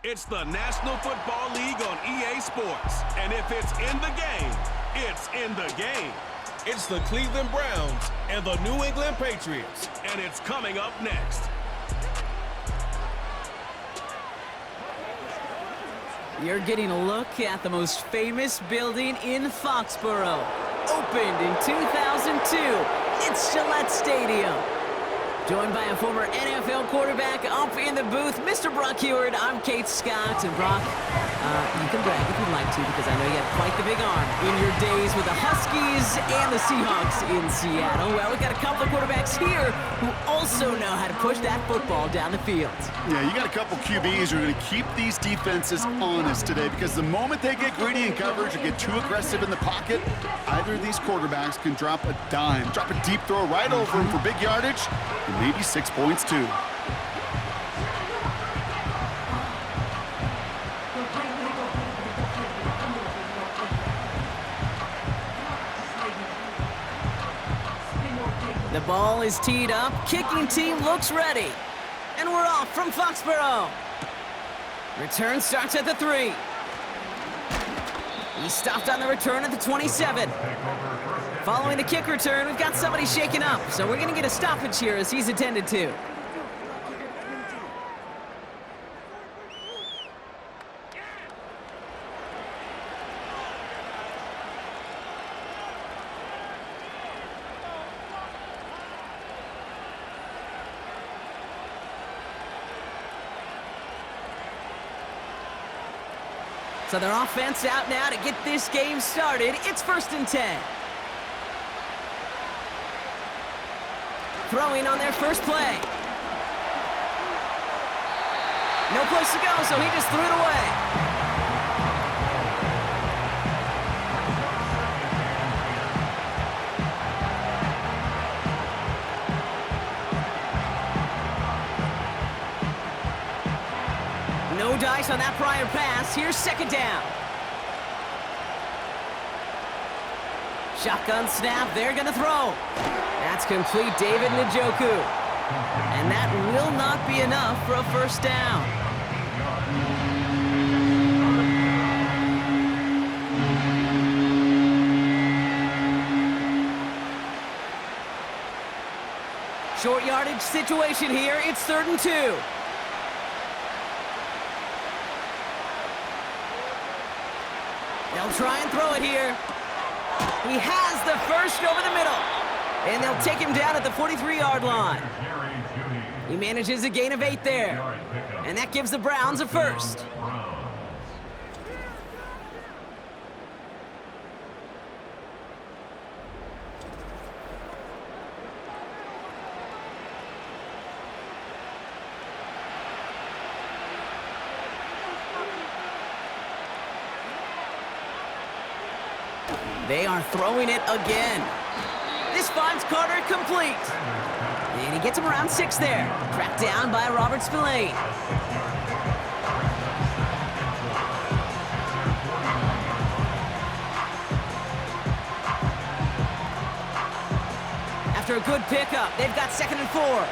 It's the National Football League on EA Sports. And if it's in the game, it's in the game. It's the Cleveland Browns and the New England Patriots. And it's coming up next. You're getting a look at the most famous building in Foxborough. Opened in 2002, it's Gillette Stadium. Joined by a former NFL quarterback up in the booth, Mr. Brock Heward. I'm Kate Scott, and Brock, you can brag if you'd like to, because I know you have quite the big arm in your days with the Huskies and the Seahawks in Seattle. Well, we've got a couple of quarterbacks here who also know how to push that football down the field. Yeah, you got a couple QBs who are going to keep these defenses honest today, because the moment they get greedy in coverage or get too aggressive in the pocket, either of these quarterbacks can drop a dime, drop a deep throw right over them for big yardage, and maybe 6 points too. The ball is teed up, kicking team looks ready. And we're off from Foxborough. Return starts at the 3. He stopped on the return at the 27. Following the kick return, we've got somebody shaken up, so we're going to get a stoppage here as he's attended to. So their offense out now to get this game started. It's 1st and 10. Throwing on their first play. No place to go, so he just threw it away. No dice on that prior pass. Here's 2nd down. Shotgun snap. They're going to throw. That's complete, David Njoku. And that will not be enough for a 1st down. Short yardage situation here. It's 3rd and 2. They'll try and throw it here. He has the first over the middle. And they'll take him down at the 43-yard line. He manages a gain of 8 there. And that gives the Browns a 1st. They are throwing it again. This finds Carter complete. And he gets him around 6 there. Tracked down by Robert Spillane. After a good pickup, they've got 2nd and 4.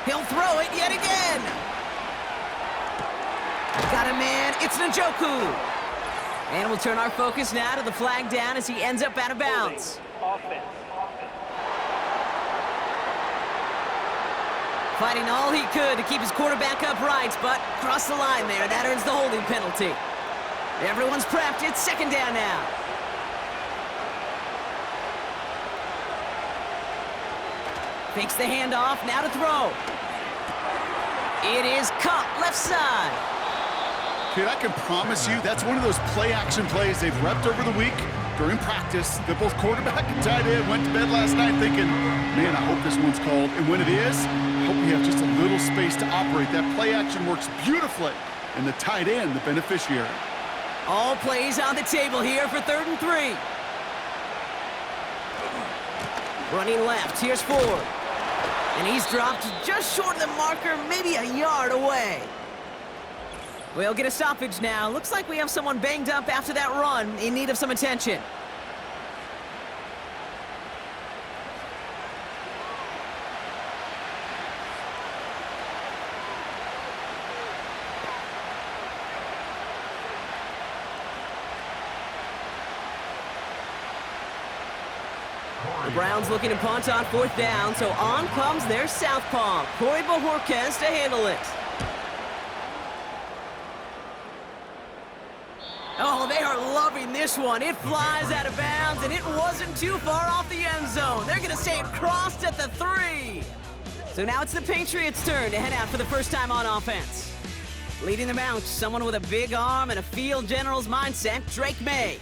He'll throw it yet again. Got a man, it's Njoku. And we'll turn our focus now to the flag down as he ends up out of bounds. Fighting all he could to keep his quarterback upright, but crossed the line there. That earns the holding penalty. Everyone's prepped. It's 2nd down now. Fakes the handoff, now to throw. It is caught left side. Kid, I can promise you that's one of those play-action plays they've repped over the week during practice. That both quarterback and tight end went to bed last night thinking, man, I hope this one's called. And when it is, I hope we have just a little space to operate. That play-action works beautifully, and the tight end, the beneficiary. All plays on the table here for 3rd and 3. Running left, here's Ford. And he's dropped just short of the marker, maybe a yard away. We'll get a stoppage now. Looks like we have someone banged up after that run, in need of some attention. The Browns looking to punt on 4th down, so on comes their southpaw, Corey Bajorquez, to handle it. Oh, they are loving this one. It flies out of bounds, and it wasn't too far off the end zone. They're going to say it crossed at the 3. So now it's the Patriots' turn to head out for the first time on offense. Leading them out, someone with a big arm and a field general's mindset, Drake May.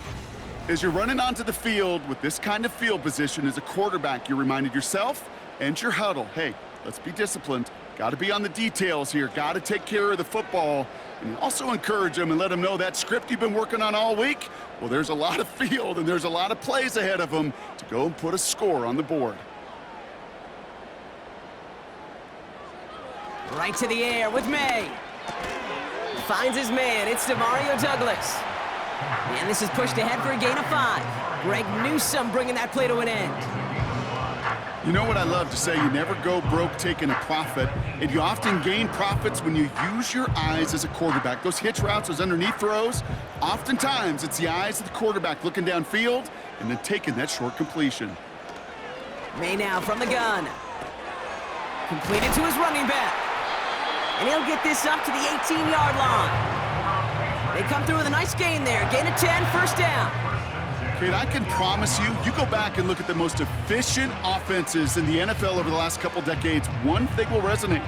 As you're running onto the field with this kind of field position as a quarterback, you're reminded yourself and your huddle, hey, let's be disciplined. Got to be on the details here. Got to take care of the football. And also encourage them and let them know that script you've been working on all week, well, there's a lot of field and there's a lot of plays ahead of them to go and put a score on the board. Right to the air with May. Finds his man. It's Demario Douglas. And this is pushed ahead for a gain of 5. Greg Newsome bringing that play to an end. You know what I love to say? You never go broke taking a profit, and you often gain profits when you use your eyes as a quarterback. Those hitch routes, those underneath throws, oftentimes it's the eyes of the quarterback looking downfield and then taking that short completion. May now from the gun. Completed to his running back. And he'll get this up to the 18-yard line. They come through with a nice gain there. Gain of 10, first down. Kate, I can promise you, you go back and look at the most efficient offenses in the NFL over the last couple decades, one thing will resonate.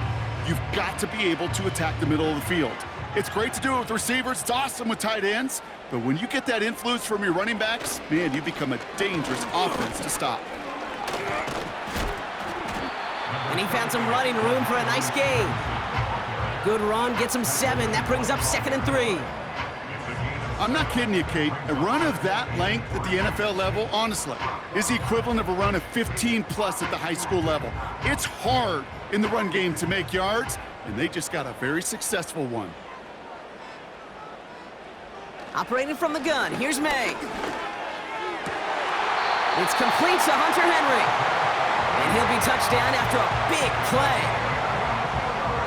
You've got to be able to attack the middle of the field. It's great to do it with receivers. It's awesome with tight ends. But when you get that influence from your running backs, man, you become a dangerous offense to stop. And he found some running room for a nice gain. Good run, gets him 7. That brings up 2nd and 3. I'm not kidding you, Kate. A run of that length at the NFL level, honestly, is the equivalent of a run of 15-plus at the high school level. It's hard in the run game to make yards, and they just got a very successful one. Operating from the gun, here's May. It's complete to Hunter Henry. And he'll be touchdown after a big play.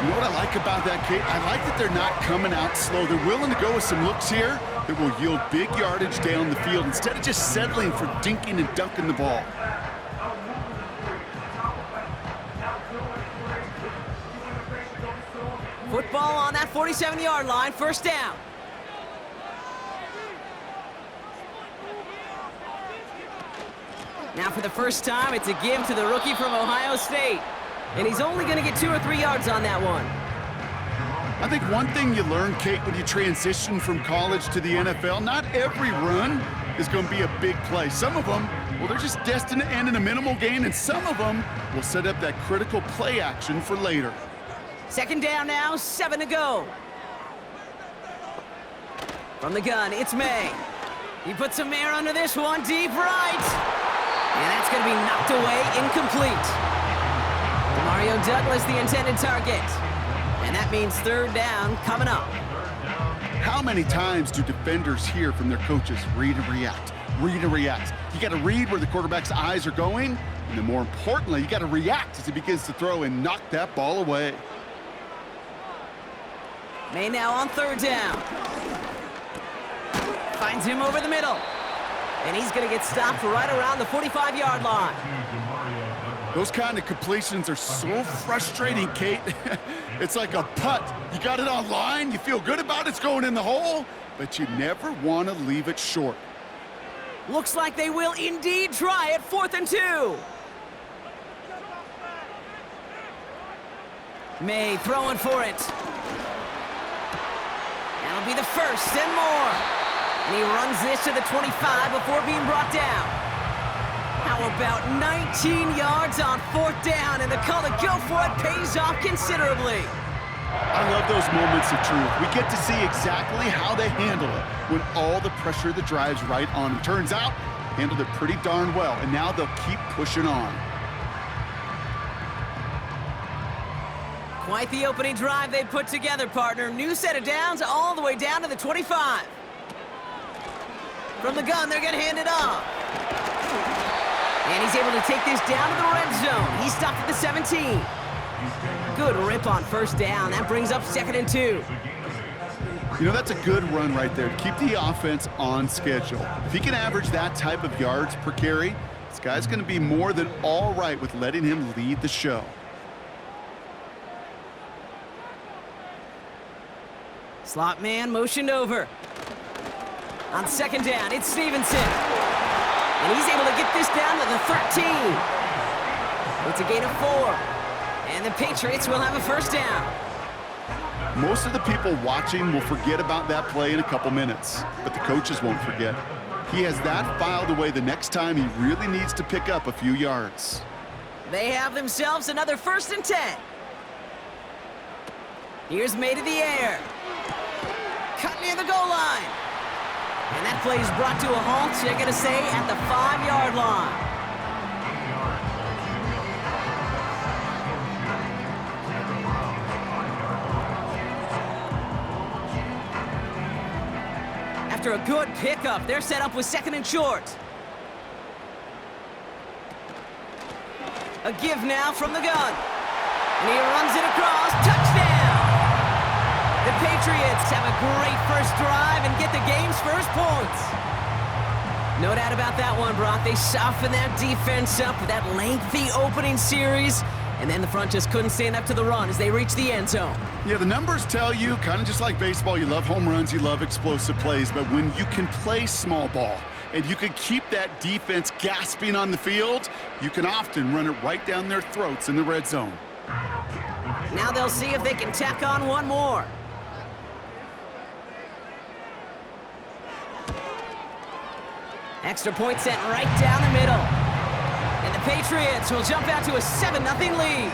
You know what I like about that, Kate? I like that they're not coming out slow. They're willing to go with some looks here that will yield big yardage down the field instead of just settling for dinking and dunking the ball. Football on that 47-yard line, first down. Now for the first time, it's a give to the rookie from Ohio State. And he's only going to get 2 or 3 yards on that one. I think one thing you learn, Kate, when you transition from college to the NFL, not every run is going to be a big play. Some of them, well, they're just destined to end in a minimal gain, and some of them will set up that critical play action for later. 2nd down now, 7 to go. From the gun, it's May. He puts some air under this one, deep right. And that's going to be knocked away, incomplete. Mario Douglas, the intended target. And that means 3rd down coming up. How many times do defenders hear from their coaches, read and react, read and react? You got to read where the quarterback's eyes are going, and then more importantly, you got to react as he begins to throw and knock that ball away. May now on 3rd down. Finds him over the middle. And he's going to get stopped right around the 45-yard line. Those kind of completions are so frustrating, Kate. It's like a putt. You got it on line, you feel good about it, it's going in the hole, but you never want to leave it short. Looks like they will indeed try it, 4th and 2. May throwing for it. That'll be the first and more. And he runs this to the 25 before being brought down. How about 19 yards on 4th down, and the call to go for it pays off considerably. I love those moments of truth. We get to see exactly how they handle it when all the pressure of the drive's right on them. Turns out, handled it pretty darn well, and now they'll keep pushing on. Quite the opening drive they put together, partner. New set of downs all the way down to the 25. From the gun, they're going to hand it off. And he's able to take this down to the red zone. He's stopped at the 17. Good rip on 1st down. That brings up 2nd and 2. You know, that's a good run right there to keep the offense on schedule. If he can average that type of yards per carry, This guy's going to be more than all right with letting him lead the show. Slot man motioned over. On second down, it's Stevenson. And he's able to get this down to the 13. It's a gain of 4. And the Patriots will have a first down. Most of the people watching will forget about that play in a couple minutes, but the coaches won't forget. He has that filed away the next time he really needs to pick up a few yards. They have themselves another 1st and 10. Here's May to the air. Cut near the goal line. And that play is brought to a halt, they're going to say, at the 5-yard line. After a good pickup, they're set up with 2nd and short. A give now from the gun. And he runs it across. Touchdown! The Patriots have a great first drive and get the game's first points. No doubt about that one, Brock. They softened that defense up with that lengthy opening series, and then the front just couldn't stand up to the run as they reached the end zone. Yeah, the numbers tell you, kind of just like baseball, you love home runs, you love explosive plays, but when you can play small ball and you can keep that defense gasping on the field, you can often run it right down their throats in the red zone. Now they'll see if they can tack on one more. Extra point sent right down the middle. And the Patriots will jump out to a 7-0 lead.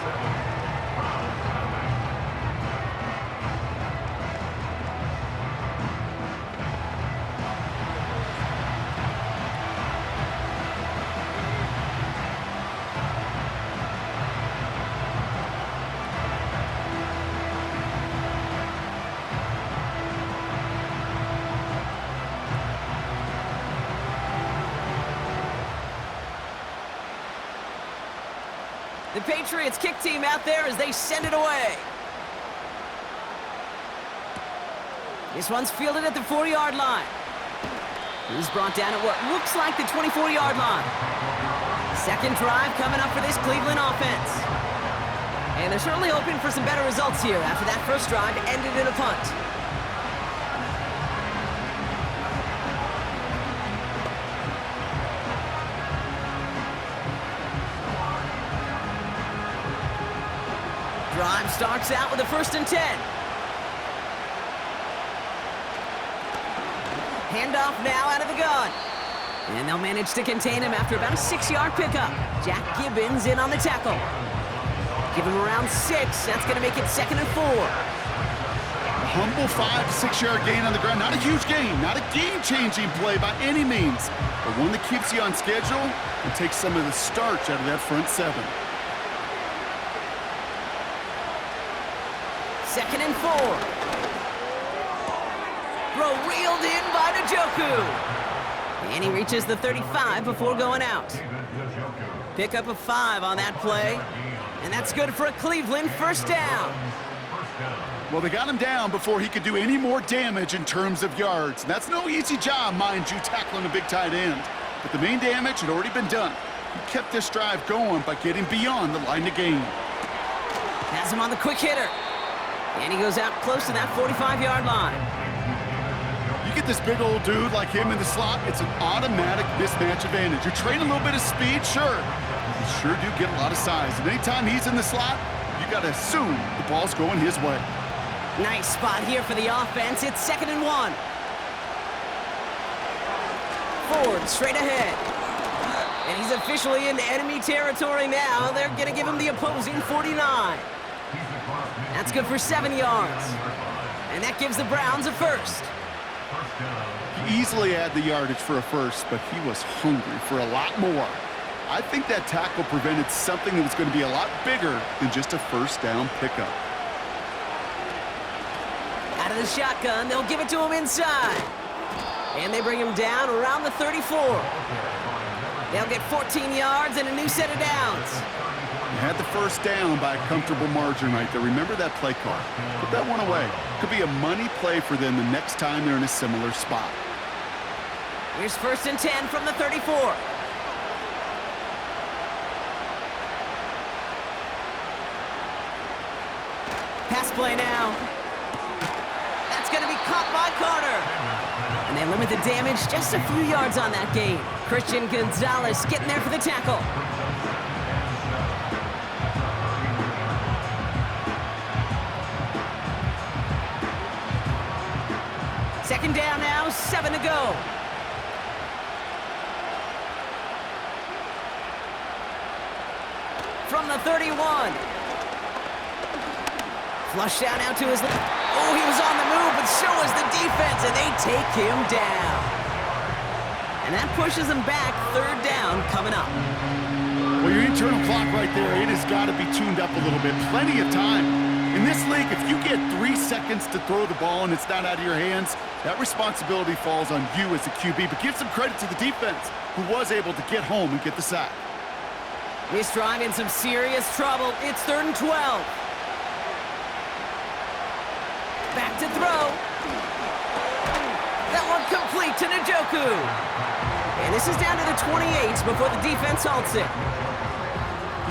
The Patriots kick team out there as they send it away. This one's fielded at the 40-yard line. He's brought down at what looks like the 24-yard line. Second drive coming up for this Cleveland offense. And they're certainly hoping for some better results here after that first drive ended in a punt. Drive starts out with a 1st and 10. Handoff now out of the gun. And they'll manage to contain him after about a 6-yard pickup. Jack Gibbons in on the tackle. Give him around 6. That's going to make it 2nd and 4. A humble 5 to 6-yard gain on the ground. Not a huge gain, not a game-changing play by any means, but one that keeps you on schedule and takes some of the starch out of that front 7. 2nd and 4. Throw reeled in by Njoku. And he reaches the 35 before going out. Pick up a 5 on that play. And that's good for a Cleveland first down. Well, they got him down before he could do any more damage in terms of yards. And that's no easy job, mind you, tackling a big tight end. But the main damage had already been done. He kept this drive going by getting beyond the line of game. Has him on the quick hitter. And he goes out close to that 45-yard line. You get this big old dude like him in the slot, it's an automatic mismatch advantage. You train a little bit of speed, sure. You sure do get a lot of size. And anytime he's in the slot, you got to assume the ball's going his way. Nice spot here for the offense. It's 2nd and 1. Ford straight ahead. And he's officially in enemy territory now. They're going to give him the opposing 49. That's good for 7 yards. And that gives the Browns a first. He easily had the yardage for a first, but he was hungry for a lot more. I think that tackle prevented something that was going to be a lot bigger than just a first down pickup. Out of the shotgun, they'll give it to him inside. And they bring him down around the 34. They'll get 14 yards and a new set of downs. They had the first down by a comfortable margin right there. Remember that play call. Put that one away. Could be a money play for them the next time they're in a similar spot. Here's 1st and 10 from the 34. Pass play now. That's going to be caught by Carter. And they limit the damage just a few yards on that game. Christian Gonzalez getting there for the tackle. Second down now, 7 to go. From the 31. Flush down out to his left. Oh, he was on the move, but so was the defense, and they take him down. And that pushes them back. Third down coming up. Well, your internal clock right there, it has got to be tuned up a little bit. Plenty of time. In this league, if you get 3 seconds to throw the ball and it's not out of your hands, that responsibility falls on you as a QB. But give some credit to the defense, who was able to get home and get the sack. This drive in some serious trouble. It's 3rd and 12. Back to throw. That one complete to Njoku. And this is down to the 28 before the defense halts it.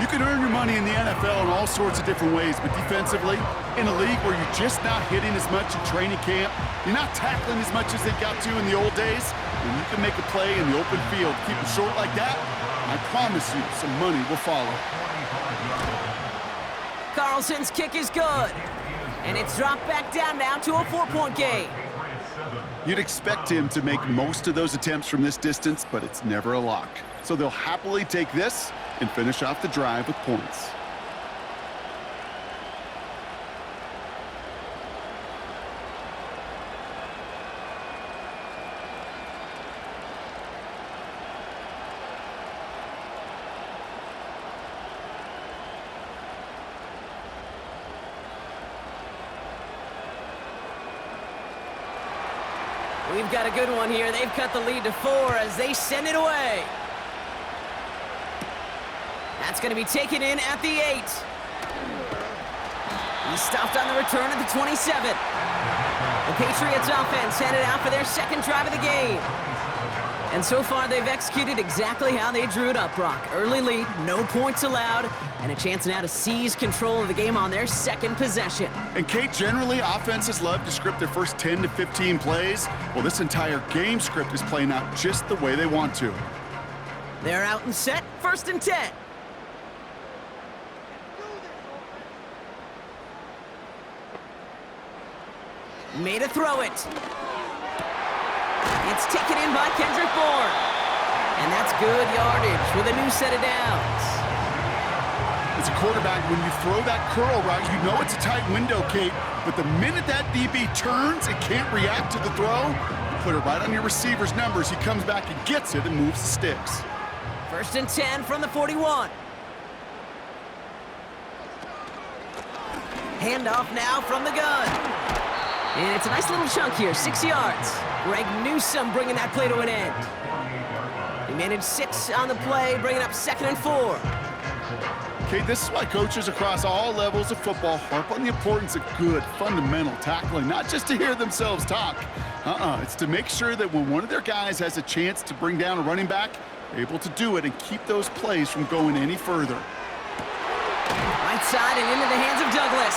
You can earn your money in the NFL in all sorts of different ways, but defensively, in a league where you're just not hitting as much in training camp, you're not tackling as much as they got to in the old days, and you can make a play in the open field. Keep it short like that, I promise you some money will follow. Carlson's kick is good. And it's dropped back down now to a 4-point game. You'd expect him to make most of those attempts from this distance, but it's never a lock. So they'll happily take this and finish off the drive with points. We've got a good one here. They've cut the lead to 4 as they send it away. That's going to be taken in at the 8. He's stopped on the return at the 27. The Patriots offense headed out for their second drive of the game. And so far, they've executed exactly how they drew it up, Brock. Early lead, no points allowed, and a chance now to seize control of the game on their second possession. And Kate, generally, offenses love to script their first 10 to 15 plays. Well, this entire game script is playing out just the way they want to. They're out and set, 1st and 10. Made a throw it. It's taken in by Kendrick Bourne. And that's good yardage with a new set of downs. As a quarterback, when you throw that curl route, you know it's a tight window, Kate. But the minute that DB turns and can't react to the throw, you put it right on your receiver's numbers. He comes back and gets it and moves the sticks. 1st and 10 from the 41. Handoff now from the gun. And it's a nice little chunk here, 6 yards. Greg Newsome bringing that play to an end. He managed 6 on the play, bringing up 2nd and 4. Okay, this is why coaches across all levels of football harp on the importance of good, fundamental tackling, not just to hear themselves talk. It's to make sure that when one of their guys has a chance to bring down a running back, they're able to do it and keep those plays from going any further. Right side and into the hands of Douglas.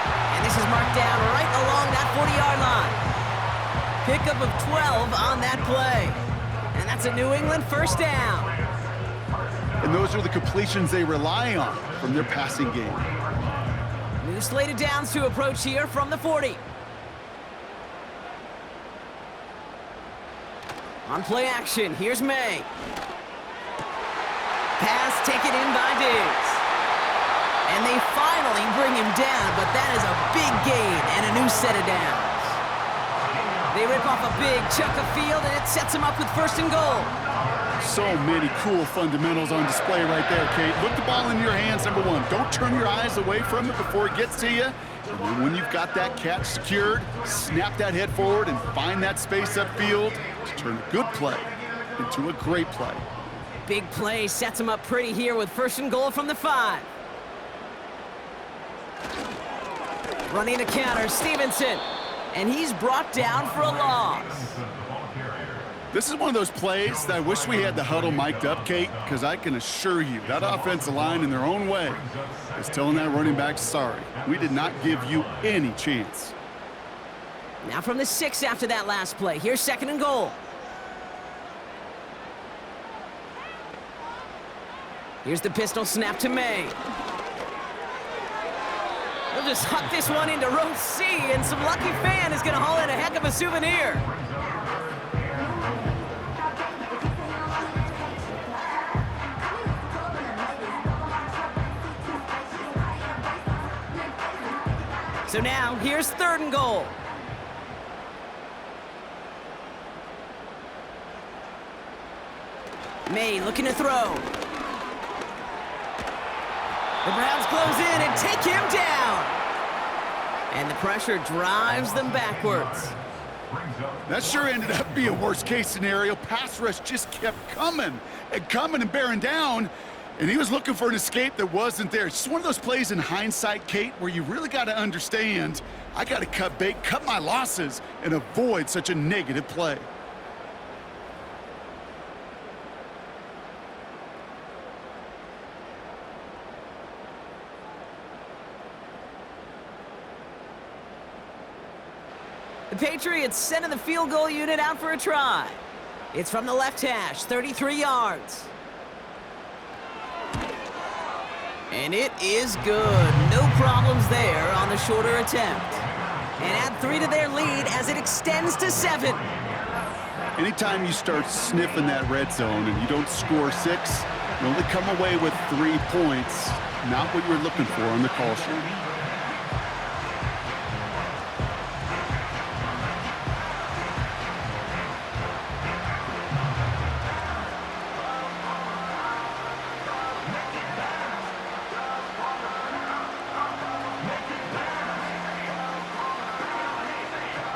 And this is marked down right along that 40-yard line. Pickup of 12 on that play. And that's a New England 1st down. And those are the completions they rely on from their passing game. New slated downs to approach here from the 40. On play action, here's May. Pass taken in by Diggs. And they finally bring him down, but that is a big gain and a new set of downs. They rip off a big chunk of field, and it sets them up with 1st and goal. So many cool fundamentals on display right there, Kate. Look the ball in your hands, number 1. Don't turn your eyes away from it before it gets to you. And then when you've got that catch secured, snap that head forward and find that space upfield to turn a good play into a great play. Big play sets them up pretty here with 1st and goal from the 5. Running the counter, Stevenson. And he's brought down for a loss. This is one of those plays that I wish we had the huddle mic'd up, Kate, because I can assure you that offensive line in their own way is telling that running back, sorry, we did not give you any chance. Now from the 6 after that last play. Here's 2nd and goal. Here's the pistol snap to May. He'll just huck this one into row C, and some lucky fan is going to haul in a heck of a souvenir. So now, here's 3rd and goal. May looking to throw. The Browns close in and take him down. And the pressure drives them backwards. That sure ended up being a worst-case scenario. Pass rush just kept coming and bearing down, and he was looking for an escape that wasn't there. It's just one of those plays in hindsight, Kate, where you really got to understand, I got to cut bait, cut my losses, and avoid such a negative play. The Patriots sending the field goal unit out for a try. It's from the left hash, 33 yards. And it is good. No problems there on the shorter attempt. And add 3 to their lead as it extends to 7. Anytime you start sniffing that red zone and you don't score 6, you only come away with 3 points. Not what you were looking for on the call sheet.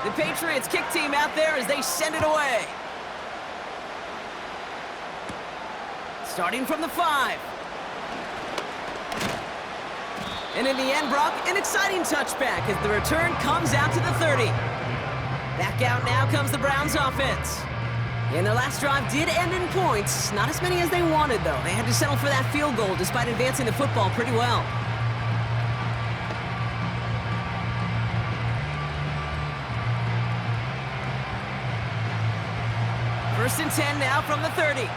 The Patriots kick team out there as they send it away. Starting from the 5. And in the end, Brock, an exciting touchback as the return comes out to the 30. Back out now comes the Browns offense. And their last drive did end in points. Not as many as they wanted, though. They had to settle for that field goal despite advancing the football pretty well. First and 10 now from the 30.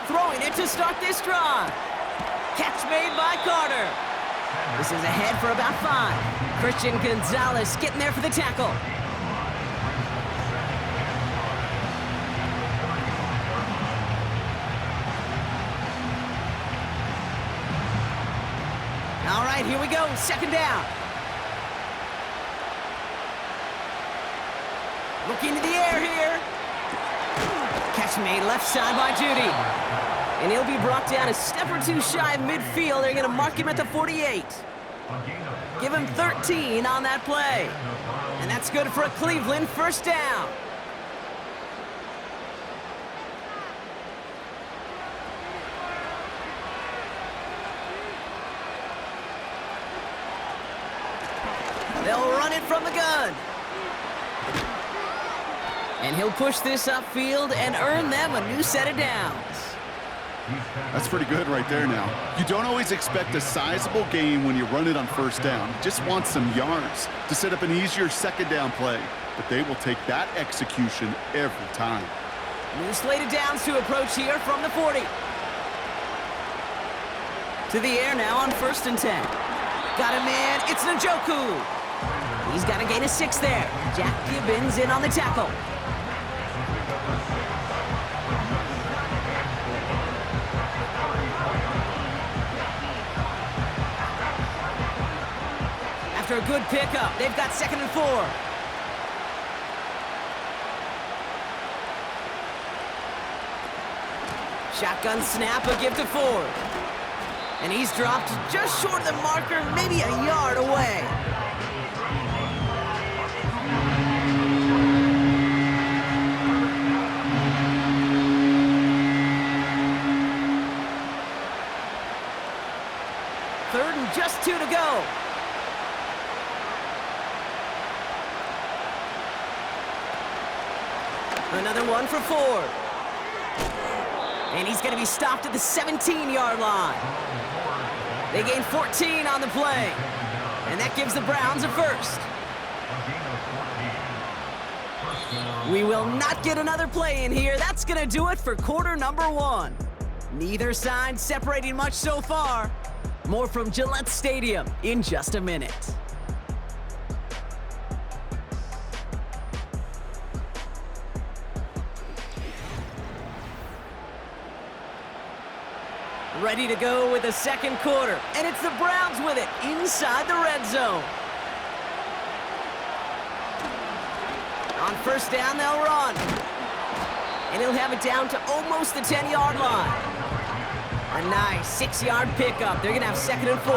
Throwing it to start this drive. Catch made by Carter. This is ahead for about 5. Christian Gonzalez getting there for the tackle. All right, here we go. 2nd down. Looking to the air here. Catch made left side by Judy. And he'll be brought down a step or 2 shy of midfield. They're going to mark him at the 48. Give him 13 on that play. And that's good for a Cleveland first down. They'll run it from the gun. And he'll push this upfield and earn them a new set of downs. That's pretty good right there now. You don't always expect a sizable gain when you run it on first down. You just want some yards to set up an easier 2nd down play. But they will take that execution every time. New slate of downs to approach here from the 40. To the air now on 1st and 10. Got a man, it's Njoku. He's got a gain of 6 there. Jack Gibbons in on the tackle. After a good pickup, they've got 2nd and 4. Shotgun snap, a give to Ford. And he's dropped just short of the marker, maybe a yard away. Third and just 2 to go. Another one for Ford. And he's going to be stopped at the 17-yard line. They gain 14 on the play. And that gives the Browns a first. We will not get another play in here. That's going to do it for quarter number 1. Neither side separating much so far. More from Gillette Stadium in just a minute. Ready to go with the second quarter. And it's the Browns with it inside the red zone. On first down, they'll run. And he'll have it down to almost the 10-yard line. A nice 6-yard pickup. They're going to have 2nd and 4.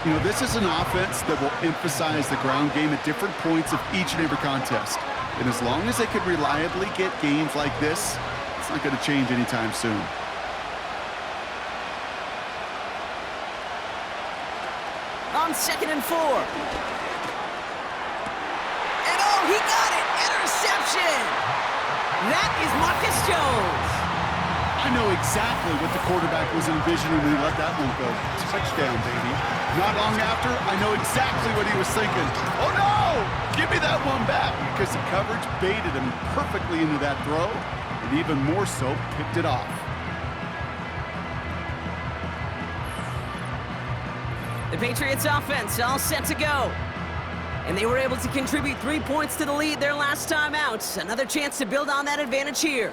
You know, this is an offense that will emphasize the ground game at different points of each and every contest. And as long as they can reliably get games like this, it's not going to change anytime soon. On 2nd and 4. And oh, he got it! Interception! That is Marcus Jones. I know exactly what the quarterback was envisioning when he let that one go. Touchdown, baby. Not long after, I know exactly what he was thinking. Oh no! Give me that one back, because the coverage baited him perfectly into that throw, and even more so, picked it off. The Patriots offense all set to go. And they were able to contribute 3 points to the lead their last time out. Another chance to build on that advantage here.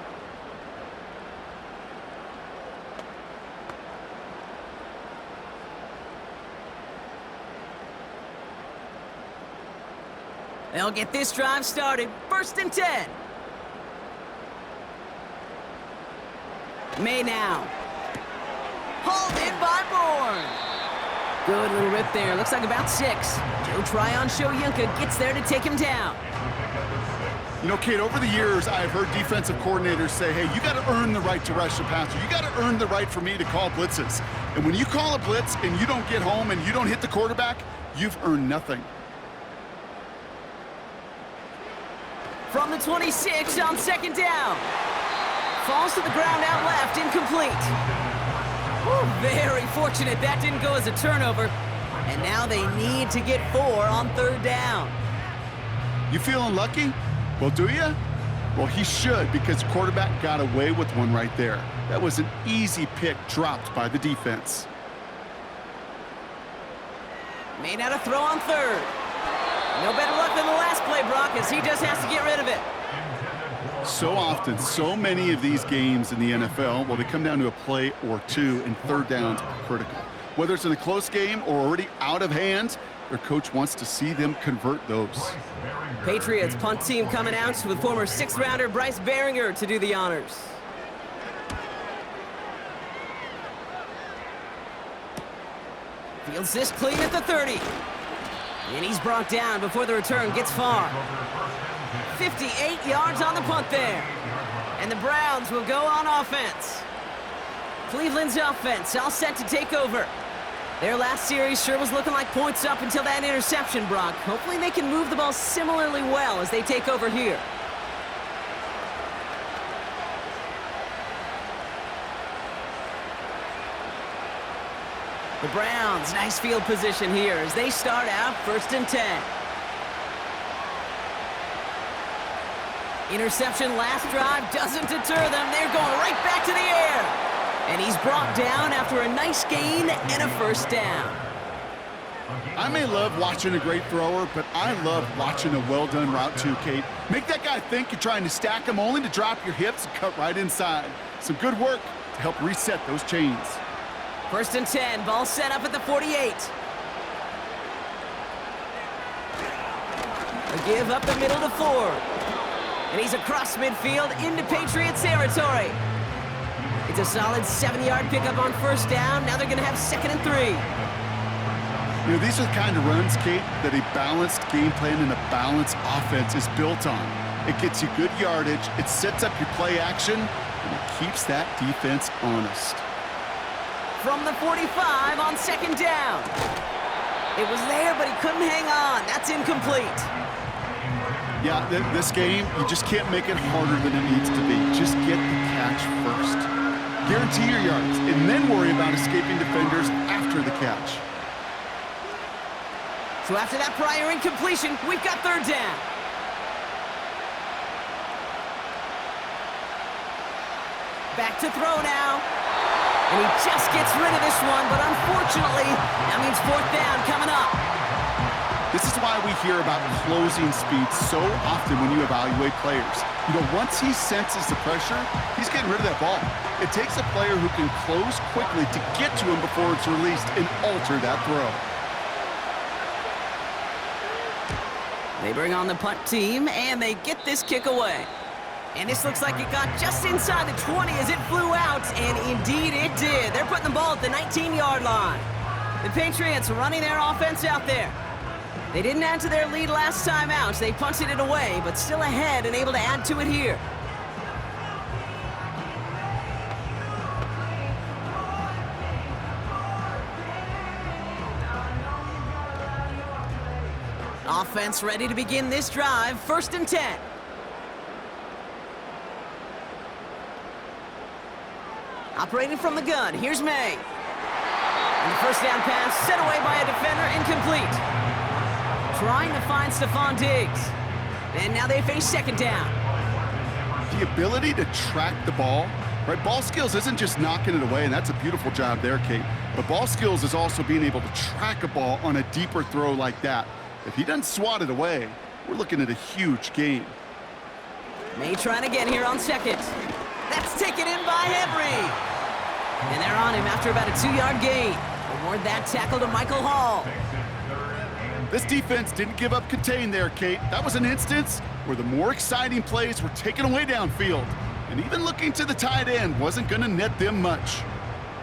They'll get this drive started. 1st and 10. May now. Hauled in by Bourne. Good little rip there. Looks like about 6. Joe Tryon-Shoyinka gets there to take him down. You know, Kate, over the years, I've heard defensive coordinators say, hey, you got to earn the right to rush the passer. You got to earn the right for me to call blitzes. And when you call a blitz and you don't get home and you don't hit the quarterback, you've earned nothing. From the 26 on 2nd down. Falls to the ground out left, incomplete. Whew, very fortunate that didn't go as a turnover. And now they need to get 4 on 3rd down. You feeling lucky? Well, do you? Well, he should, because the quarterback got away with one right there. That was an easy pick dropped by the defense. Made out a throw on 3rd. No better luck than the last play, Brock, as he just has to get rid of it. So often, so many of these games in the NFL, well, they come down to a play or two, and 3rd downs are critical. Whether it's in a close game or already out of hand, their coach wants to see them convert those. Patriots punt team coming out with former 6th-rounder Bryce Baringer to do the honors. Fields this clean at the 30. And he's brought down before the return gets far. 58 yards on the punt there. And the Browns will go on offense. Cleveland's offense all set to take over. Their last series sure was looking like points up until that interception, Brock. Hopefully they can move the ball similarly well as they take over here. The Browns, nice field position here as they start out 1st and 10. Interception last drive doesn't deter them. They're going right back to the air. And he's brought down after a nice gain and a 1st down. I may love watching a great thrower, but I love watching a well-done route too, Kate. Make that guy think you're trying to stack him only to drop your hips and cut right inside. Some good work to help reset those chains. 1st and 10, ball set up at the 48. A give up the middle to Ford. And he's across midfield into Patriots territory. It's a solid 7-yard pickup on 1st down. Now they're going to have 2nd and 3. You know, these are the kind of runs, Kate, that a balanced game plan and a balanced offense is built on. It gets you good yardage, it sets up your play action, and it keeps that defense honest. From the 45 on 2nd down. It was there, but he couldn't hang on. That's incomplete. Yeah, this game, you just can't make it harder than it needs to be. Just get the catch first. Guarantee your yards, and then worry about escaping defenders after the catch. So after that prior incompletion, we've got third down. Back to throw now. And he just gets rid of this one, but unfortunately, that means fourth down coming up. This is why we hear about closing speed so often when you evaluate players. You know, once he senses the pressure, he's getting rid of that ball. It takes a player who can close quickly to get to him before it's released and alter that throw. They bring on the punt team, and they get this kick away. And this looks like it got just inside the 20 as it flew out, and indeed it did. They're putting the ball at the 19-yard line. The Patriots running their offense out there. They didn't add to their lead last time out. They punted it away, but still ahead and able to add to it here. Offense ready to begin this drive. 1st and 10. Operating from the gun, here's May. And the first down pass set away by a defender, incomplete. Trying to find Stephon Diggs. And now they face 2nd down. The ability to track the ball, right? Ball skills isn't just knocking it away, and that's a beautiful job there, Kate. But ball skills is also being able to track a ball on a deeper throw like that. If he doesn't swat it away, we're looking at a huge gain. May trying again here on 2nd. That's taken in by Henry. And they're on him after about a 2-yard gain. Award that tackle to Michael Hall. This defense didn't give up contain there, Kate. That was an instance where the more exciting plays were taken away downfield. And even looking to the tight end wasn't going to net them much.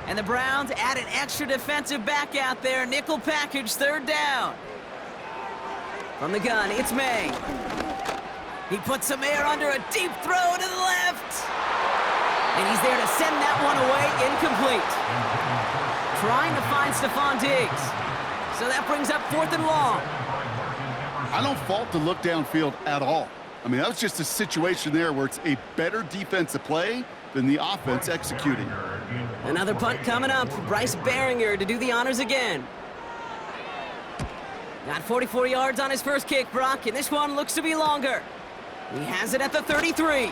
And the Browns add an extra defensive back out there. Nickel package, 3rd down. From the gun, it's May. He puts some air under a deep throw to the left. And he's there to send that one away, incomplete. Trying to find Stephon Diggs. So that brings up 4th and long. I don't fault the look downfield at all. I mean, that was just a situation there where it's a better defensive play than the offense executing. Another punt coming up. Bryce Behringer to do the honors again. Got 44 yards on his first kick, Brock, and this one looks to be longer. He has it at the 33.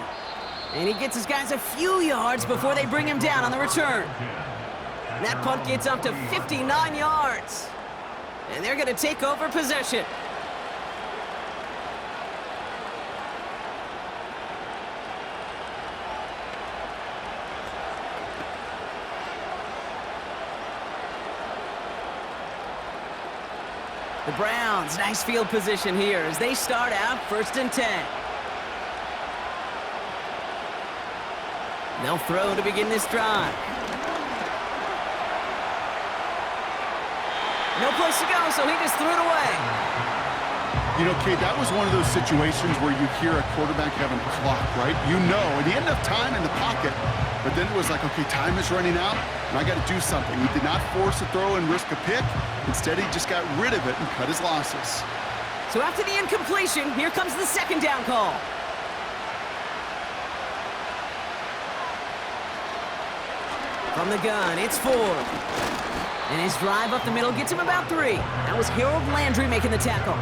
And he gets his guys a few yards before they bring him down on the return. And that punt gets up to 59 yards. And they're going to take over possession. The Browns, nice field position here as they start out 1st and 10. They'll throw to begin this drive. No place to go, so he just threw it away. You know, Kate, that was one of those situations where you hear a quarterback having a clock, right? You know, and he had enough time in the pocket, but then it was like, okay, time is running out, and I got to do something. He did not force a throw and risk a pick. Instead, he just got rid of it and cut his losses. So after the incompletion, here comes the 2nd down call. From the gun, it's Ford. And his drive up the middle gets him about 3. That was Harold Landry making the tackle.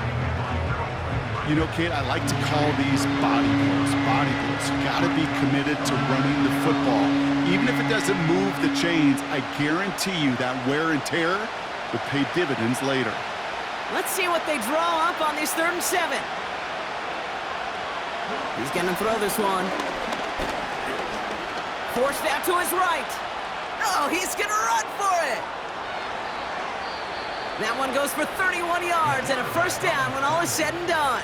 You know, Kate, I like to call these body blows. Body blows. You got to be committed to running the football. Even if it doesn't move the chains, I guarantee you that wear and tear will pay dividends later. Let's see what they draw up on this 3rd and 7. He's going to throw this one. Forced out to his right. Oh, he's going to run for it. That one goes for 31 yards and a 1st down when all is said and done.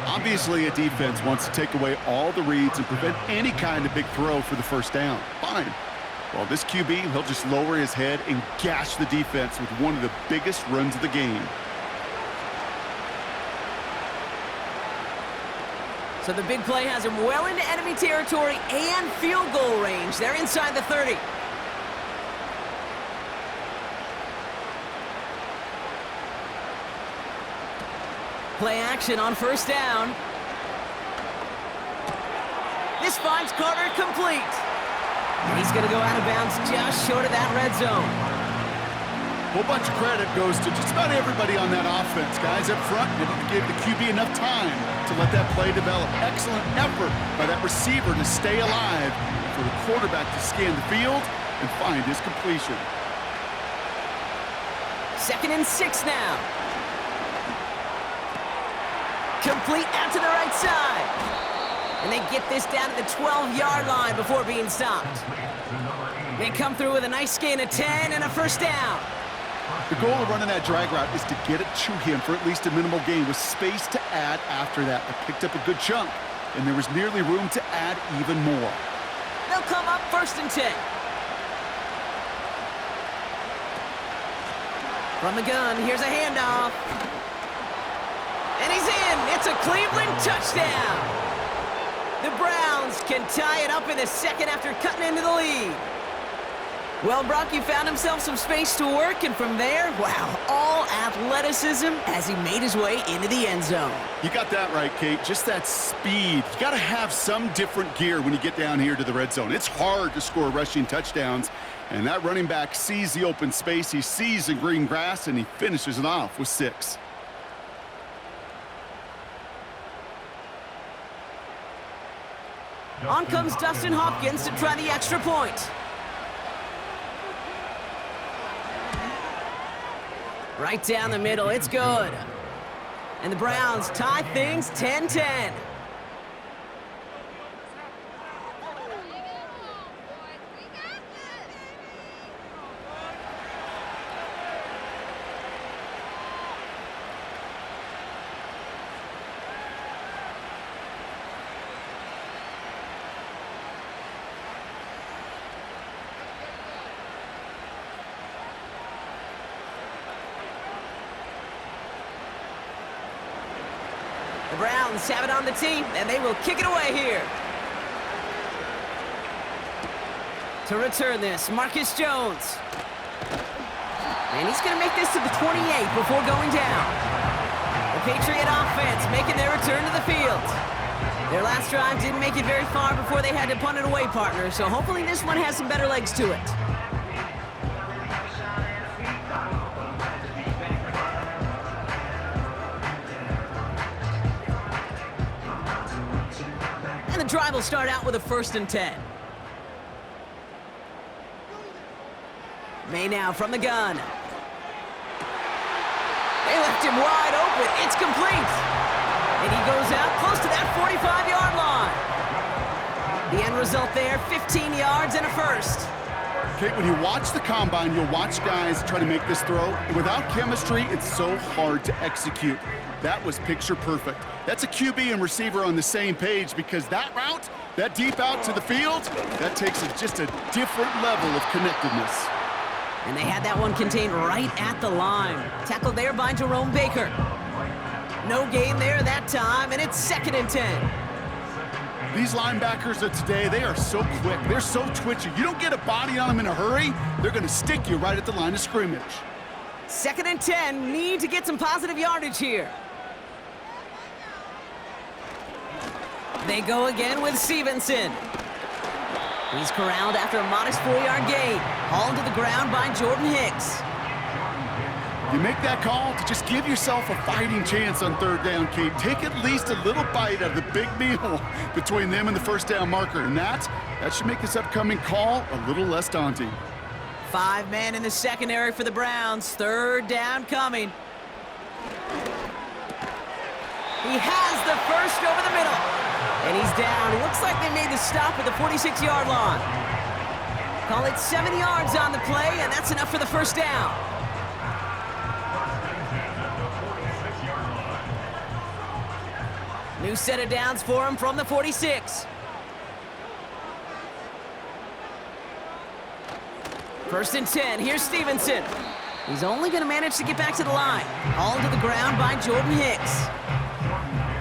Obviously, a defense wants to take away all the reads and prevent any kind of big throw for the 1st down. Fine. Well, this QB, he'll just lower his head and gash the defense with one of the biggest runs of the game. So the big play has him well into enemy territory and field goal range. They're inside the 30. Play action on 1st down. This finds Carter complete. And he's going to go out of bounds just short of that red zone. A whole bunch of credit goes to just about everybody on that offense. Guys up front, they didn't give the QB enough time to let that play develop. Excellent effort by that receiver to stay alive, for the quarterback to scan the field and find his completion. 2nd and 6 now. Complete out to the right side. And they get this down to the 12-yard line before being stopped. They come through with a nice gain of 10 and a first down. The goal of running that drag route is to get it to him for at least a minimal gain with space to add after that. They picked up a good chunk, and there was nearly room to add even more. They'll come up 1st and 10. From the gun, here's a handoff. And he's in. It's a Cleveland touchdown. The Browns can tie it up in the 2nd after cutting into the lead. Well, Brock, you found himself some space to work, and from there, wow, all athleticism as he made his way into the end zone. You got that right, Kate. Just that speed. You got to have some different gear when you get down here to the red zone. It's hard to score rushing touchdowns, and that running back sees the open space, he sees the green grass, and he finishes it off with 6. On comes Dustin Hopkins to try the extra point. Right down the middle, it's good. And the Browns tie things 10-10. The Browns have it on the tee, and they will kick it away here. To return this, Marcus Jones. And he's going to make this to the 28 before going down. The Patriot offense making their return to the field. Their last drive didn't make it very far before they had to punt it away, partner, so hopefully this one has some better legs to it. The drive will start out with a 1st and 10. May now from the gun. They left him wide open. It's complete. And he goes out close to that 45-yard line. The end result there, 15 yards and a first. Okay, when you watch the combine, you'll watch guys try to make this throw. And without chemistry, it's so hard to execute. That was picture perfect. That's a QB and receiver on the same page because that route, that deep out to the field, that takes just a different level of connectedness. And they had that one contained right at the line. Tackled there by Jerome Baker. No gain there that time, and it's 2nd and 10. These linebackers of today, they are so quick. They're so twitchy. You don't get a body on them in a hurry, they're going to stick you right at the line of scrimmage. 2nd and 10, need to get some positive yardage here. They go again with Stevenson. He's corralled after a modest 4-yard gain. Hauled to the ground by Jordan Hicks. You make that call to just give yourself a fighting chance on 3rd down, Kate. Take at least a little bite out of the big meal between them and the 1st down marker. And that should make this upcoming call a little less daunting. 5 men in the secondary for the Browns. 3rd down coming. He has the first over the middle. And he's down. It looks like they made the stop at the 46-yard line. Call it 7 yards on the play, and that's enough for the 1st down. New set of downs for him from the 46. 1st and 10. Here's Stevenson. He's only going to manage to get back to the line. Hauled to the ground by Jordan Hicks.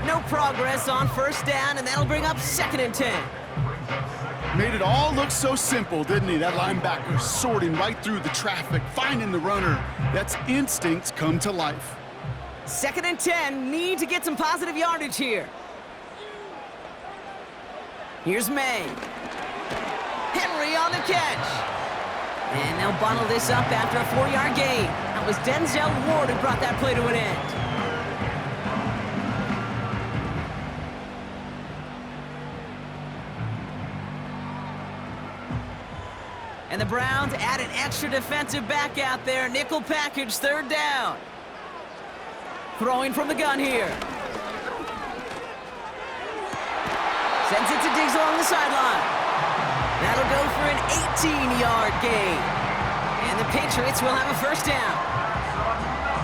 No progress on 1st down, and that'll bring up 2nd and 10. Made it all look so simple, didn't he? That linebacker sorting right through the traffic, finding the runner. That's instincts come to life. 2nd and 10, need to get some positive yardage here. Here's May. Henry on the catch. And they'll bottle this up after a 4-yard gain. That was Denzel Ward who brought that play to an end. And the Browns add an extra defensive back out there. Nickel package, 3rd down. Throwing from the gun here. Sends it to Diggs along the sideline. That'll go for an 18-yard gain. And the Patriots will have a 1st down.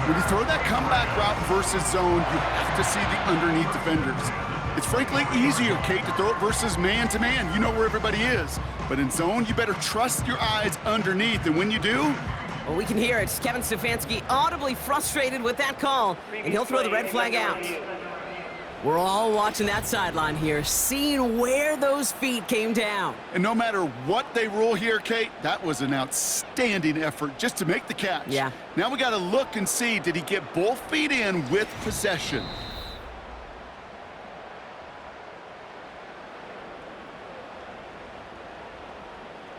When you throw that comeback route versus zone, you have to see the underneath defenders. It's frankly easier, Kate, to throw it versus man-to-man. You know where everybody is. But in zone, you better trust your eyes underneath. And when you do... Well, we can hear it. Kevin Stefanski audibly frustrated with that call, and he'll throw the red flag out. We're all watching that sideline here, seeing where those feet came down. And no matter what they rule here, Kate, that was an outstanding effort just to make the catch. Yeah. Now we got to look and see, did he get both feet in with possession?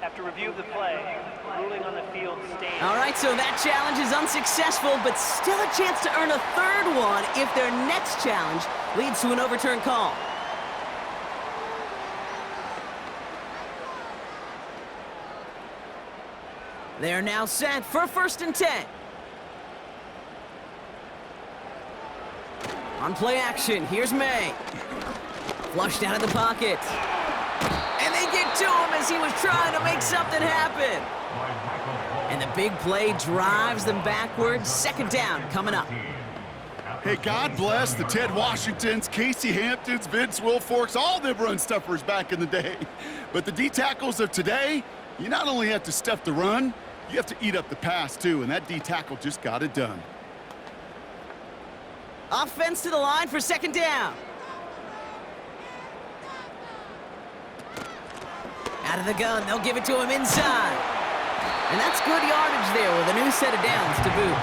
After review of the play, ruling on the field stands. All right, so that challenge is unsuccessful, but still a chance to earn a 3rd one if their next challenge leads to an overturned call. They're now set for 1st and 10. On play action, here's May. Flushed out of the pocket. And they get to him as he was trying to make something happen. And the big play drives them backwards. 2nd down coming up. Hey, God bless the Ted Washingtons, Casey Hamptons, Vince Wilforks, all them run stuffers back in the day. But the D-tackles of today, you not only have to stuff the run, you have to eat up the pass, too, and that D-tackle just got it done. Offense to the line for 2nd down. Out of the gun, they'll give it to him inside. And that's good yardage there with a new set of downs to boot.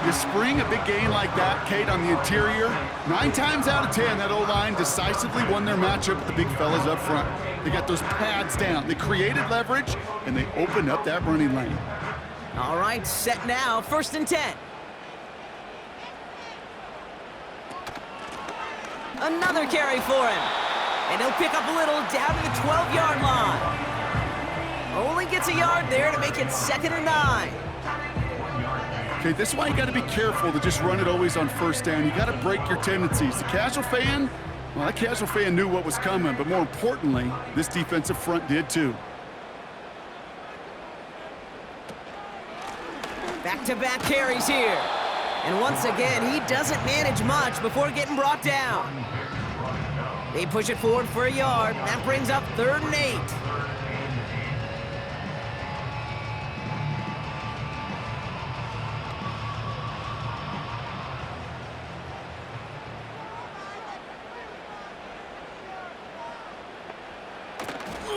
You spring a big gain like that, Kate, on the interior, 9 times out of 10, that O-line decisively won their matchup with the big fellas up front. They got those pads down. They created leverage, and they opened up that running lane. All right, set now, 1st and 10. Another carry for him. And he'll pick up a little down to the 12-yard line. Only gets a yard there to make it 2nd and 9. Okay, this is why you got to be careful to just run it always on 1st down. You got to break your tendencies. The casual fan, well, that casual fan knew what was coming, but more importantly, this defensive front did too. Back-to-back carries here. And once again, he doesn't manage much before getting brought down. They push it forward for a yard. That brings up 3rd and 8.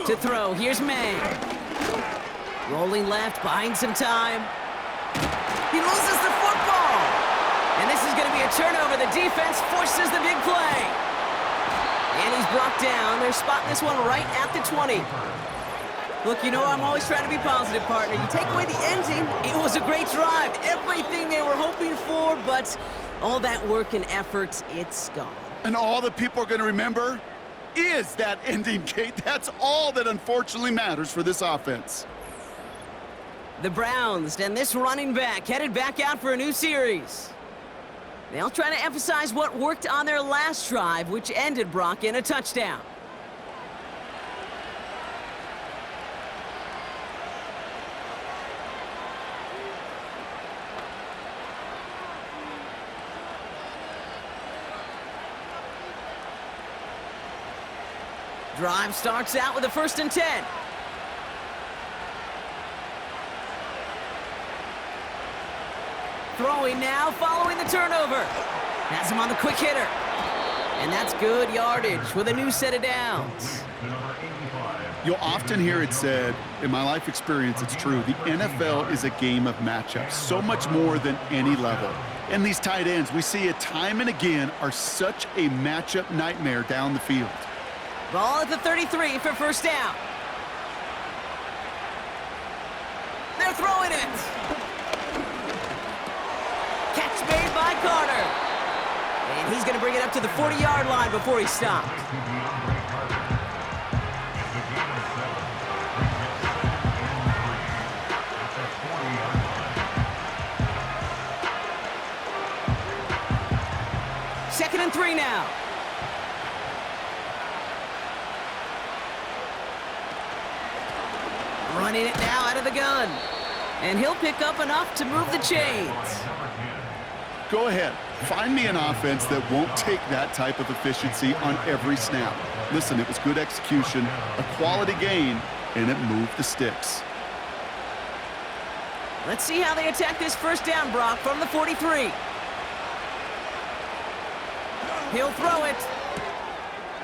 To throw, here's May. Rolling left, buying some time. He loses the football. And this is going to be a turnover. The defense forces the big play. And he's brought down. They're spotting this one right at the 20. Look, you know I'm always trying to be positive, partner. You take away the ending, it was a great drive. Everything they were hoping for, but all that work and effort, it's gone. And all that people are going to remember is that ending, Kate. That's all that unfortunately matters for this offense. The Browns and this running back headed back out for a new series. They'll try to emphasize what worked on their last drive, which ended, Brock, in a touchdown. Drive starts out with a 1st and 10. Throwing now, following the turnover. Has him on the quick hitter. And that's good yardage with a new set of downs. You'll often hear it said, in my life experience, it's true, the NFL is a game of matchups, so much more than any level. And these tight ends, we see it time and again, are such a matchup nightmare down the field. Ball at the 33 for first down. They're throwing it. Catch made by Carter. And he's going to bring it up to the 40-yard line before he stopped. Second and 3 now. Running it now out of the gun. And he'll pick up enough to move the chains. Go ahead. Find me an offense that won't take that type of efficiency on every snap. Listen, it was good execution, a quality gain, and it moved the sticks. Let's see how they attack this first down, Brock, from the 43. He'll throw it.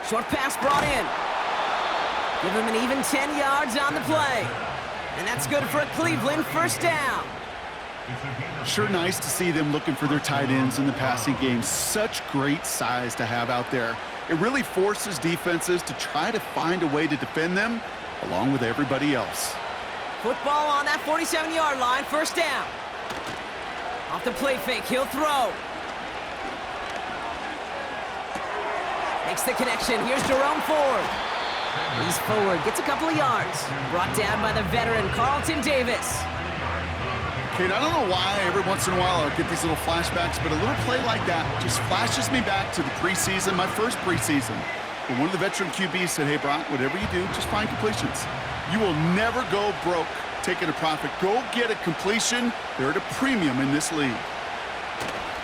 Short pass brought in. Give him an even 10 yards on the play. And that's good for a Cleveland first down. Sure nice to see them looking for their tight ends in the passing game. Such great size to have out there. It really forces defenses to try to find a way to defend them along with everybody else. Football on that 47-yard line, first down. Off the play fake, he'll throw. Makes the connection, here's Jerome Ford. He's forward, gets a couple of yards. Brought down by the veteran, Carlton Davis. Kate, I don't know why every once in a while I'll get these little flashbacks, but a little play like that just flashes me back to the preseason, my first preseason. When one of the veteran QBs said, hey, Brock, whatever you do, just find completions. You will never go broke taking a profit. Go get a completion. They're at a premium in this league.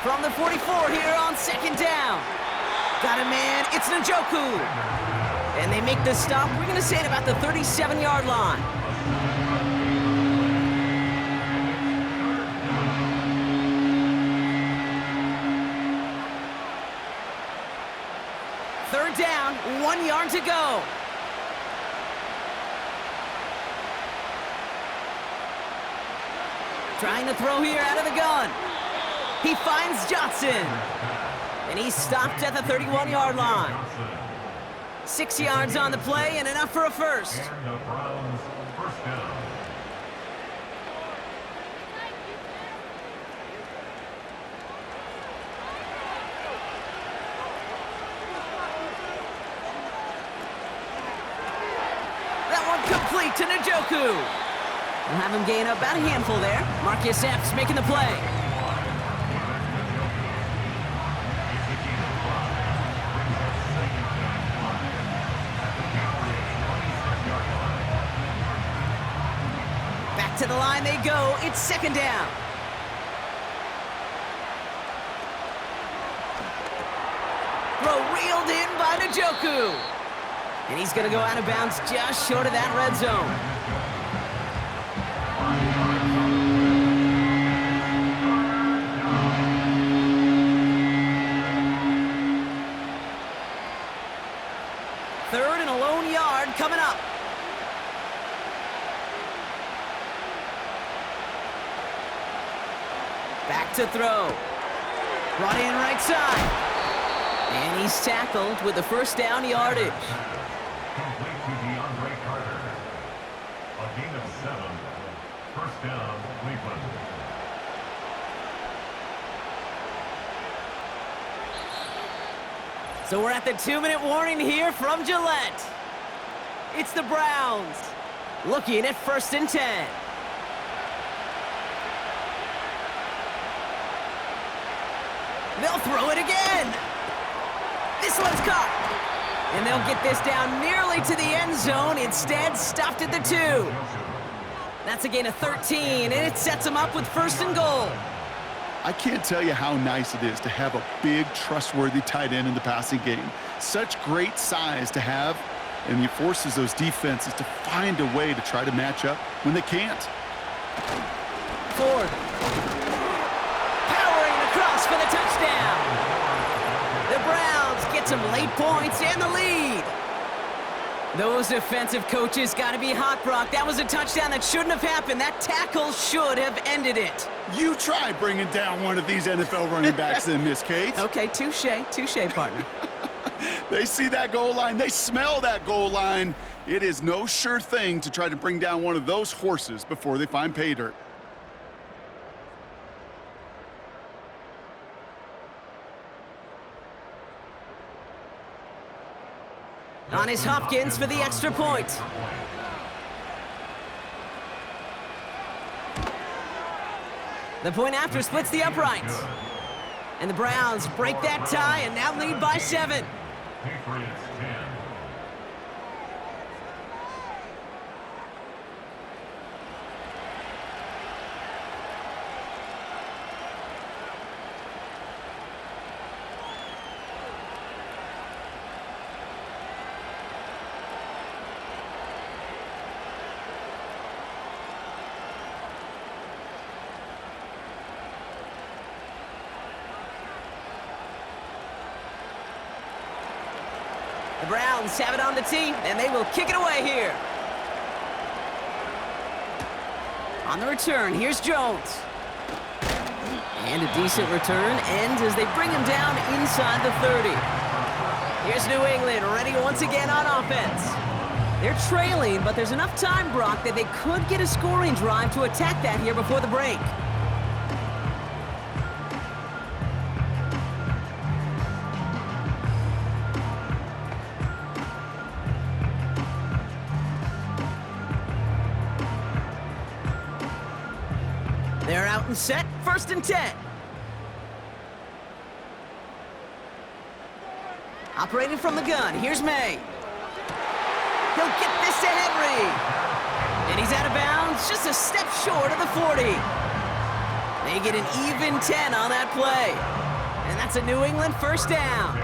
From the 44 here on second down. Got a man, it's Njoku. And they make the stop, we're going to say it about the 37-yard line. Third down, 1 yard to go. Trying to throw here out of the gun. He finds Johnson. And he's stopped at the 31-yard line. 6 yards on the play and enough for a first. That one complete to Njoku. We'll have him gain about a handful there. Marcus Epps making the play. Back to the line they go. It's second down. Throw reeled in by Njoku. And he's going to go out of bounds just short of that red zone. Third and a lone yard coming up. Back to throw. Brought in right side. And he's tackled with the first down yardage. Complete to DeAndre Carter. A gain of 7. First down, Cleveland. So we're at the 2-minute warning here from Gillette. It's the Browns looking at first and 10. They'll throw it again. This one's caught. And they'll get this down nearly to the end zone. Instead, stopped at the 2. That's a gain of 13, and it sets them up with first and goal. I can't tell you how nice it is to have a big, trustworthy tight end in the passing game. Such great size to have, and it forces those defenses to find a way to try to match up when they can't. Ford. Powering across for the touchdown. The Browns get some late points and the lead. Those defensive coaches got to be hot, Brock. That was a touchdown that shouldn't have happened. That tackle should have ended it. You try bringing down one of these NFL running backs then, Miss Kate. Okay, touche, partner. They see that goal line. They smell that goal line. It is no sure thing to try to bring down one of those horses before they find pay dirt. On is Hopkins for the extra point. The point after splits the uprights. And the Browns break that tie and now lead by 7. Patriots 10. The Browns have it on the tee, and they will kick it away here. On the return, here's Jones. And a decent return ends as they bring him down inside the 30. Here's New England ready once again on offense. They're trailing, but there's enough time, Brock, that they could get a scoring drive to attack that here before the break. They're out and set, 1st and 10. Operating from the gun, here's May. He'll get this to Henry. And he's out of bounds, just a step short of the 40. They get an even 10 on that play. And that's a New England 1st down.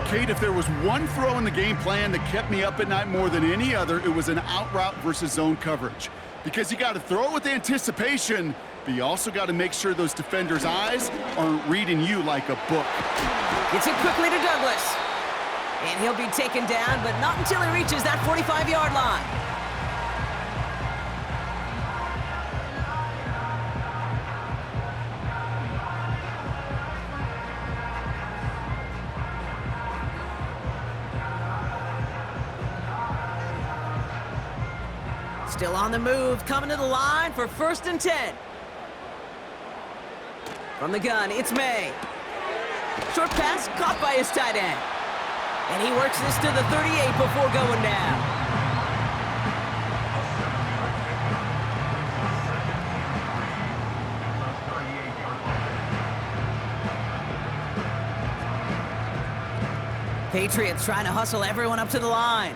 Kate, if there was one throw in the game plan that kept me up at night more than any other, it was an out route versus zone coverage. Because you got to throw it with anticipation, but you also got to make sure those defenders' eyes aren't reading you like a book. Gets it quickly to Douglas. And he'll be taken down, but not until he reaches that 45-yard line. Still on the move, coming to the line for 1st and 10. From the gun, it's May. Short pass caught by his tight end. And he works this to the 38 before going down. Patriots trying to hustle everyone up to the line.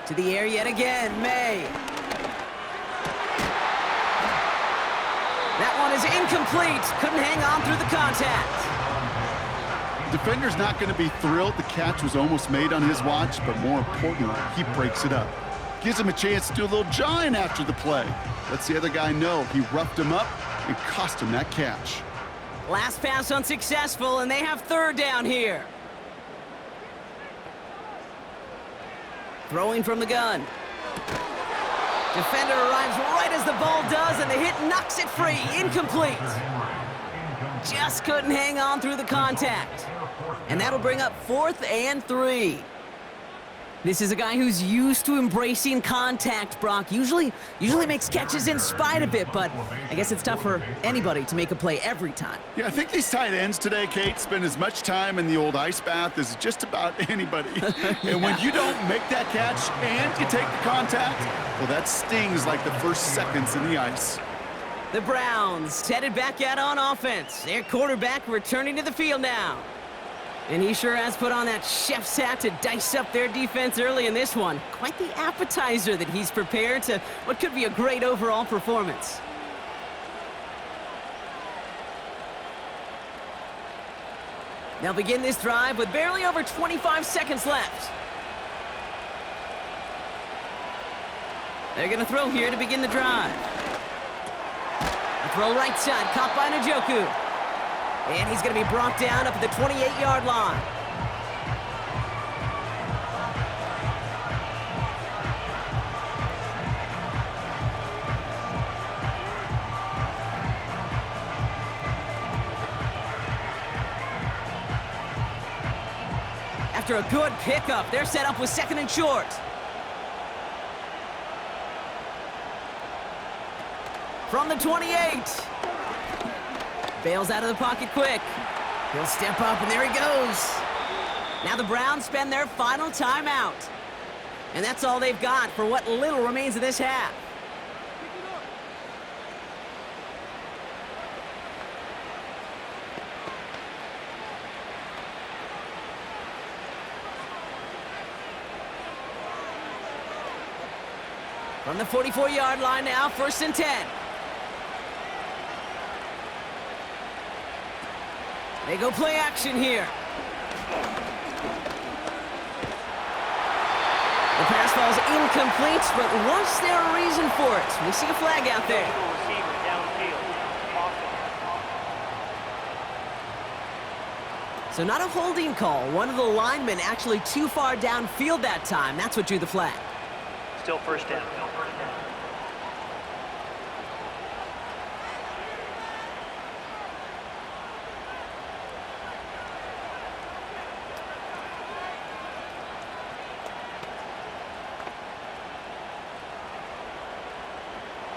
To the air yet again, May. That one is incomplete. Couldn't hang on through the contact. Defender's not going to be thrilled the catch was almost made on his watch, but more importantly, he breaks it up. Gives him a chance to do a little jawing after the play. Lets the other guy know he roughed him up and cost him that catch. Last pass unsuccessful, and they have 3rd down here. Throwing from the gun. Defender arrives right as the ball does, and the hit knocks it free. Incomplete. Just couldn't hang on through the contact. And that'll bring up 4th and 3. This is a guy who's used to embracing contact, Brock. Usually makes catches in spite of it, but I guess it's tough for anybody to make a play every time. Yeah, I think these tight ends today, Kate, spend as much time in the old ice bath as just about anybody. And when you don't make that catch and you take the contact, well, that stings like the first seconds in the ice. The Browns headed back out on offense. Their quarterback returning to the field now. And he sure has put on that chef's hat to dice up their defense early in this one. Quite the appetizer that he's prepared to what could be a great overall performance. They'll begin this drive with barely over 25 seconds left. They're going to throw here to begin the drive. A throw right side, caught by Njoku. And he's going to be brought down up at the 28-yard line. After a good pickup, they're set up with 2nd and short. From the 28. Bails out of the pocket quick. He'll step up, and there he goes. Now the Browns spend their final timeout. And that's all they've got for what little remains of this half. From the 44-yard line now, 1st and 10. They go play action here. The pass falls incomplete, but was there a reason for it? We see a flag out there. Receiver downfield. So not a holding call. One of the linemen actually too far downfield that time. That's what drew the flag. Still first down.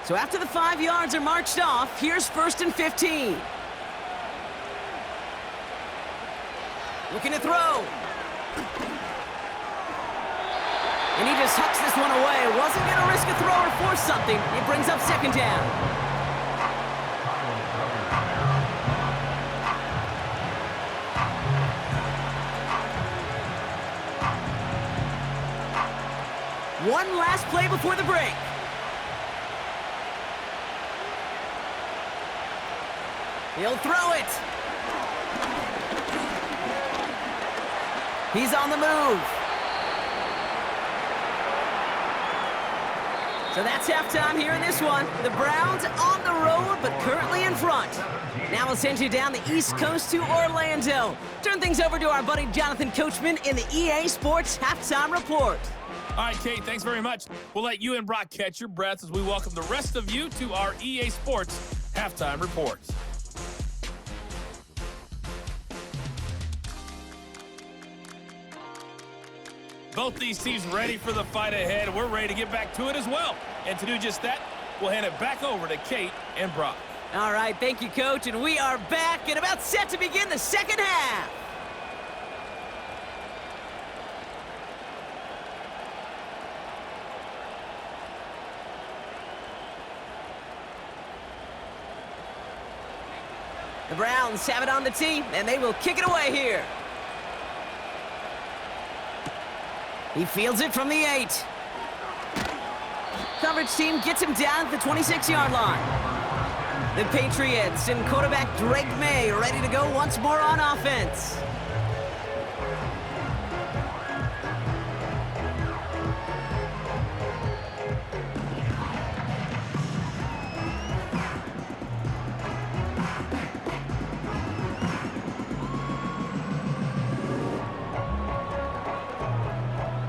So after the 5 yards are marched off, here's 1st and 15. Looking to throw. And he just hucks this one away. Wasn't going to risk a throw or force something. It brings up 2nd down. One last play before the break. He'll throw it. He's on the move. So that's halftime here in this one. The Browns on the road, but currently in front. Now we'll send you down the East Coast to Orlando. Turn things over to our buddy Jonathan Coachman in the EA Sports Halftime Report. All right, Kate, thanks very much. We'll let you and Brock catch your breaths as we welcome the rest of you to our EA Sports Halftime Report. Both these teams ready for the fight ahead. We're ready to get back to it as well. And to do just that, we'll hand it back over to Kate and Brock. All right, thank you, Coach. And we are back and about set to begin the second half. The Browns have it on the tee, and they will kick it away here. He fields it from the 8. Coverage team gets him down at the 26-yard line. The Patriots and quarterback Drake May ready to go once more on offense.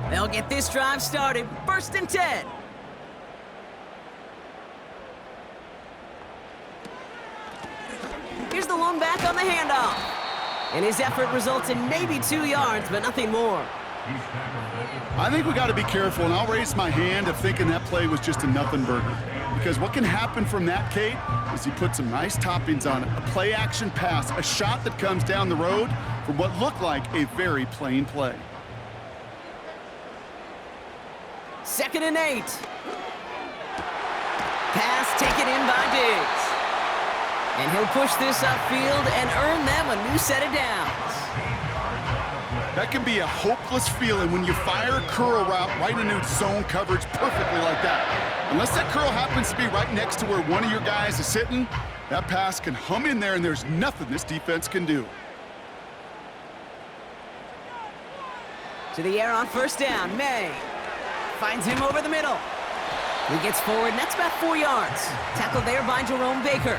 They'll get this drive started. 1st and 10. Here's the lone back on the handoff. And his effort results in maybe 2 yards, but nothing more. I think we got to be careful, and I'll raise my hand of thinking that play was just a nothing burger. Because what can happen from that, Kate, is he put some nice toppings on it. A play-action pass, a shot that comes down the road from what looked like a very plain play. 2nd and 8. Pass taken in by Diggs. And he'll push this upfield and earn them a new set of downs. That can be a hopeless feeling when you fire a curl route right into zone coverage perfectly like that. Unless that curl happens to be right next to where one of your guys is sitting, that pass can hum in there and there's nothing this defense can do. To the air on 1st down, May. Finds him over the middle. He gets forward, and that's about 4 yards. Tackled there by Jerome Baker.